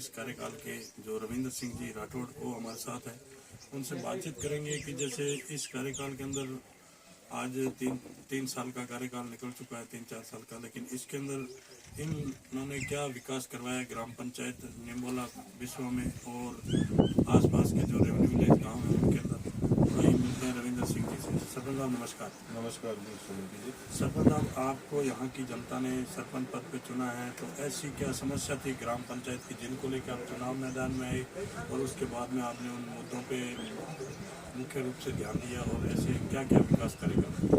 इस कार्यकाल के जो रविंद्र सिंह जी राठौड़ वो हमारे साथ हैं, उनसे बातचीत करेंगे कि जैसे इस कार्यकाल के अंदर आज तीन साल का कार्यकाल निकल चुका है, 3-4 साल का, लेकिन इसके अंदर इन्होंने क्या विकास करवाया ग्राम पंचायत निम्बोला विश्व में और आसपास के जो रेवेन्यू विलेज गाँव हैं उनके अंदर। वही मिलते हैं रविंद्र सिंह जी से। सरपंच साहब नमस्कार। नमस्कार जी। सरपंच साहब, आपको यहाँ की जनता ने सरपंच पद पे चुना है, तो ऐसी क्या समस्या थी ग्राम पंचायत की जिनको लेकर आप चुनाव मैदान में आए और उसके बाद में आपने उन मुद्दों पे मुख्य रूप से ध्यान दिया और ऐसे क्या क्या विकास करेगा?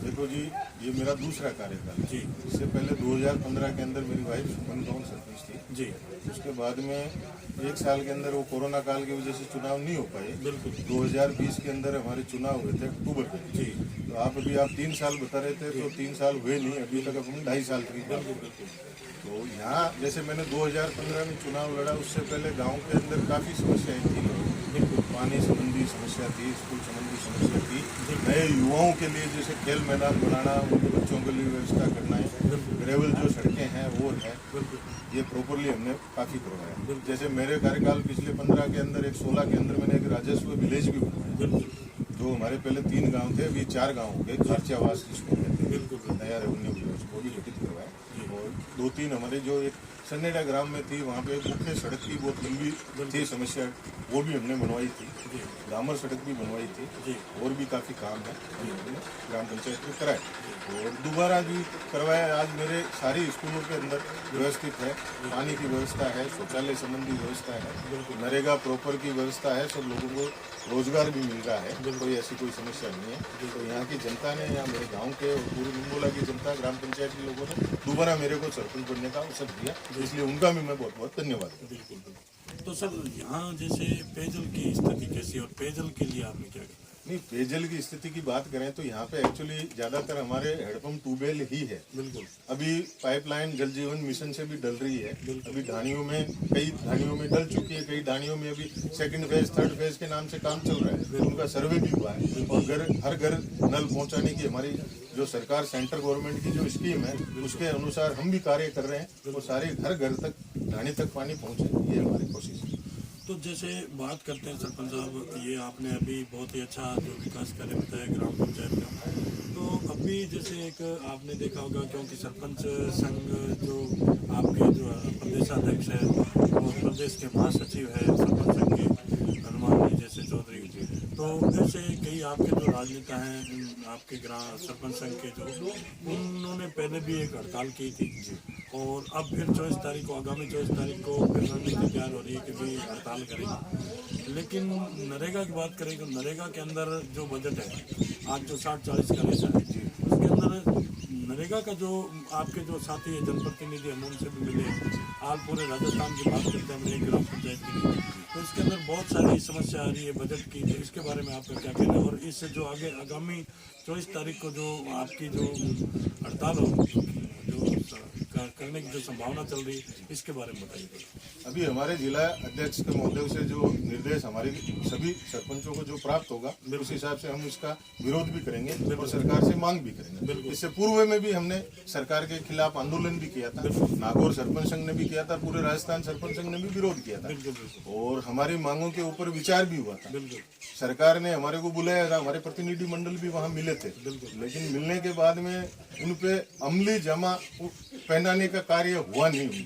देखो जी, ये मेरा दूसरा कार्यकाल जी। इससे पहले 2015 के अंदर मेरी वाइफ मनगांव सरपंच थी जी। उसके बाद में 1 साल के अंदर वो कोरोना काल की वजह से चुनाव नहीं हो पाए। बिल्कुल। 2020 के अंदर हमारे चुनाव हुए थे अक्टूबर में। जी। तो आप 3 साल बता रहे थे, तो 3 साल हुए नहीं, अभी तक अपन 2.5 साल की बात। तो यहाँ जैसे मैंने 2015 में चुनाव लड़ा, उससे पहले गाँव के अंदर काफ़ी समस्याएं थी। पानी संबंधी समस्या थी, स्कूल संबंधी समस्या थी, नए युवाओं के लिए जैसे खेल मैदान बनाना, उनके बच्चों के लिए व्यवस्था करना है, ग्रेवल जो सड़कें हैं वो है, ये प्रॉपरली हमने काफ़ी करवाया। जैसे मेरे कार्यकाल पिछले 15 के अंदर 16 के अंदर मैंने एक राजस्व विलेज भी बनाया, जो हमारे पहले 3 गांव थे, अभी 4 गांव हो गए। खर्चावास जिसको कहते हैं, नया रेवेन्यू विलेज वो भी गठित करवाया। और 2-3 हमारे जो एक सन्नेडा ग्राम में थी, वहाँ पे मुख्य सड़क की बहुत लंबी थी समस्या, वो भी हमने बनवाई थी। डामर सड़क भी बनवाई थी, और भी काफ़ी काम है ग्राम पंचायत में कराए और दोबारा भी करवाया। आज मेरे सारे स्कूलों के अंदर व्यवस्थित है, पानी की व्यवस्था है, शौचालय संबंधी व्यवस्था है, नरेगा प्रॉपर की व्यवस्था है, सब लोगों को रोजगार भी मिल रहा है, कोई ऐसी कोई समस्या नहीं है। तो यहाँ की जनता ने, या मेरे गांव के और पूरी निम्बोला की जनता, ग्राम पंचायत के लोगों ने दोबारा मेरे को सरपंच बनने का अवसर दिया, इसलिए उनका भी मैं बहुत बहुत धन्यवाद करता हूँ। बिल्कुल। तो सर, यहाँ जैसे पेयजल की स्थिति कैसी और पेयजल के लिए आपने क्या किया? नहीं, पेयजल की स्थिति की बात करें तो यहाँ पे एक्चुअली ज्यादातर हमारे हैंडपंप ट्यूबवेल ही है। बिल्कुल। अभी पाइपलाइन जल जीवन मिशन से भी डल रही है। अभी ढाणियों में, कई ढाणियों में डल चुकी है, कई ढाणियों में अभी 2nd फेज 3rd फेज के नाम से काम चल रहा है, उनका सर्वे भी हुआ है। और हर घर नल पहुँचाने की हमारी जो सरकार सेंट्रल गवर्नमेंट की जो स्कीम है, उसके अनुसार हम भी कार्य कर रहे हैं और सारे घर तक, ढाणी तक पानी पहुँचे, ये हमारी कोशिश है। तो जैसे बात करते हैं सरपंच साहब, ये आपने अभी बहुत ही अच्छा जो विकास कार्य बताया ग्राम पंचायत का, तो अभी जैसे एक आपने देखा होगा, क्योंकि सरपंच संघ जो आपके जो प्रदेशाध्यक्ष है और प्रदेश के महासचिव है सरपंच संघ के हनुमान जी जैसे चौधरी, तो ऐसे कई आपके जो राजनेता हैं आपके ग्राम सरपंच संघ के, जो उन्होंने पहले भी एक हड़ताल की थी और अब फिर 24 तारीख को, आगामी 24 तारीख को फिर रणनीति तैयार हो रही है कि भी हड़ताल करेंगे। लेकिन नरेगा की बात करें तो नरेगा के अंदर जो बजट है आज जो 60-40 का रेशा है, उसके अंदर नरेगा का जो आपके जो साथी है जनप्रतिनिधि, हम उनसे भी मिले, आज पूरे राजस्थान की बात करते हैं मेरे ग्राम पंचायत के लिए, तो इसके अंदर बहुत सारी समस्या आ रही है बजट की। तो इसके बारे में आपका क्या कहना है और इससे जो आगामी 24 तारीख को जो आपकी जो हड़ताल हो, जो करने की जो संभावना चल रही है, इसके बारे में बताइए। अभी हमारे जिला अध्यक्ष के महोदय से जो निर्देश हमारे सभी सरपंचों को जो प्राप्त होगा, उस हिसाब से हम इसका विरोध भी करेंगे और सरकार से मांग भी करेंगे। इससे पूर्व में भी हमने सरकार के खिलाफ आंदोलन भी किया था, नागौर सरपंच संघ ने भी किया था, पूरे राजस्थान सरपंच संघ ने भी विरोध किया था और हमारी मांगों के ऊपर विचार भी हुआ था। सरकार ने हमारे को बुलाया था, हमारे प्रतिनिधि मंडल भी वहाँ मिले थे, लेकिन मिलने के बाद में उन पे अमली जमा पहनाने का कार्य हुआ नहीं।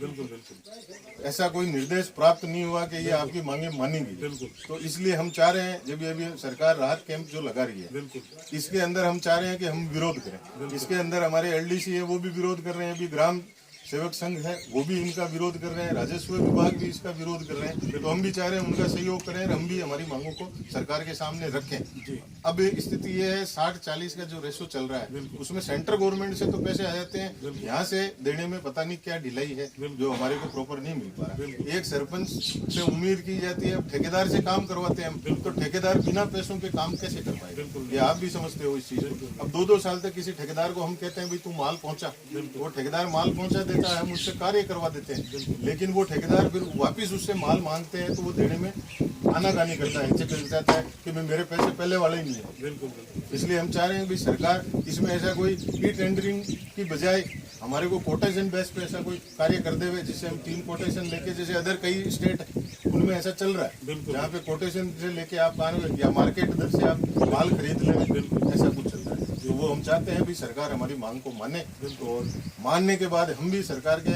ऐसा कोई निर्देश प्राप्त नहीं हुआ कि ये आपकी मांगे मानेंगी। तो इसलिए हम चाह रहे हैं, जब ये सरकार राहत कैंप जो लगा रही है, इसके अंदर हम चाह रहे हैं कि हम विरोध करें। इसके अंदर हमारे एलडीसी है, वो भी विरोध कर रहे हैं, अभी ग्राम सेवक संघ है वो भी इनका विरोध कर रहे हैं, राजस्व विभाग भी इसका विरोध कर रहे हैं। तो हम भी चाह रहे हैं उनका सहयोग करें और हम भी हमारी मांगों को सरकार के सामने रखें। अब स्थिति ये है, 60-40 का जो रेशो चल रहा है, उसमें सेंट्रल गवर्नमेंट से तो पैसे आ जाते हैं, यहाँ से देने में पता नहीं क्या ढिलाई है जो हमारे को प्रॉपर नहीं मिल पा रहा। एक सरपंच से उम्मीद की जाती है, अब ठेकेदार से काम करवाते हैं हम, तो ठेकेदार बिना पैसों पे काम कैसे कर पाए? ये आप भी समझते हो इस चीज को। अब 2-2 साल तक किसी ठेकेदार को हम कहते हैं भाई तू माल पहुंचा, वो ठेकेदार माल पहुंचा देता है, हम उससे कार्य करवा देते हैं, लेकिन वो ठेकेदार फिर वापिस उससे माल मांगते हैं तो वो देने में आनाकानी करता है, कहता है कि मेरे पैसे पहले वाले ही नहीं है। इसलिए हम चाह रहे हैं भाई सरकार इसमें ऐसा कोई ई टेंडरिंग की बजाय हमारे को कोटेशन बेस पे ऐसा कोई कार्य कर देवे जिससे हम 3 कोटेशन लेके, जैसे अदर कई स्टेट है उनमें ऐसा चल रहा है, जहाँ पे कोटेशन से लेके आप आने या मार्केट दर से आप माल खरीद ले, ऐसा कुछ चल रहा है। तो वो हम चाहते हैं भी सरकार हमारी मांग को माने, और मानने के बाद हम भी सरकार के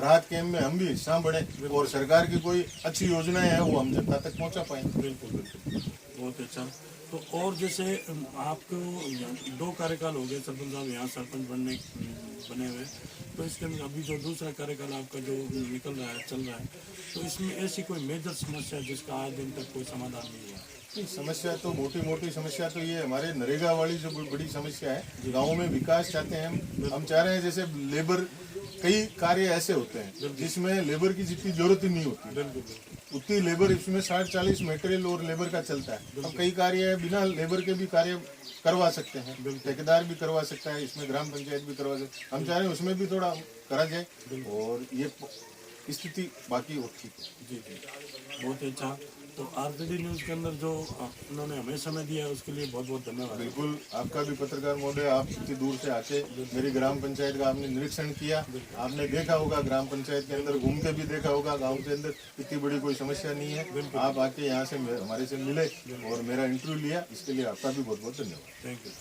राहत कैंप में हम भी हिस्सा बढ़े, और सरकार की कोई अच्छी योजनाएं हैं वो हम जनता तक पहुंचा पाए। बिल्कुल बिल्कुल, बहुत अच्छा। तो और जैसे आपको 2 कार्यकाल हो गए सरपंच साहब यहाँ सरपंच बने हुए, तो इसके अंदर अभी जो दूसरा कार्यकाल आपका जो निकल रहा है, चल रहा है, तो इसमें ऐसी कोई मेजर समस्या है जिसका आज दिन तक कोई समाधान नहीं हुआ? नहीं, समस्या तो मोटी समस्या तो ये हमारे नरेगा वाली जो बड़ी समस्या है, गाँव में विकास चाहते हैं हम चाह रहे हैं, जैसे लेबर कई कार्य ऐसे होते हैं जिसमें लेबर की जितनी जरूरत ही नहीं होती, उतनी लेबर इसमें 60-40 मटेरियल और लेबर का चलता है। अब कई कार्य है बिना लेबर के भी कार्य करवा सकते हैं, ठेकेदार भी करवा सकता है, इसमें ग्राम पंचायत भी करवा सकते हैं। हम चाह रहे हैं उसमें भी थोड़ा करा जाए, और ये स्थिति बाकी और ठीक है। जी जी, बहुत अच्छा। तो आरजेडी न्यूज़ के अंदर जो उन्होंने हमें समय दिया है उसके लिए बहुत बहुत धन्यवाद। बिल्कुल, आपका भी पत्रकार महोदय, आप इतनी दूर से आके मेरी ग्राम पंचायत का आपने निरीक्षण किया, आपने देखा होगा ग्राम पंचायत के अंदर घूम के भी देखा होगा, गांव के अंदर इतनी बड़ी कोई समस्या नहीं है। आप आके यहाँ से हमारे से मिले और मेरा इंटरव्यू लिया, इसके लिए आपका भी बहुत बहुत धन्यवाद। Thank you.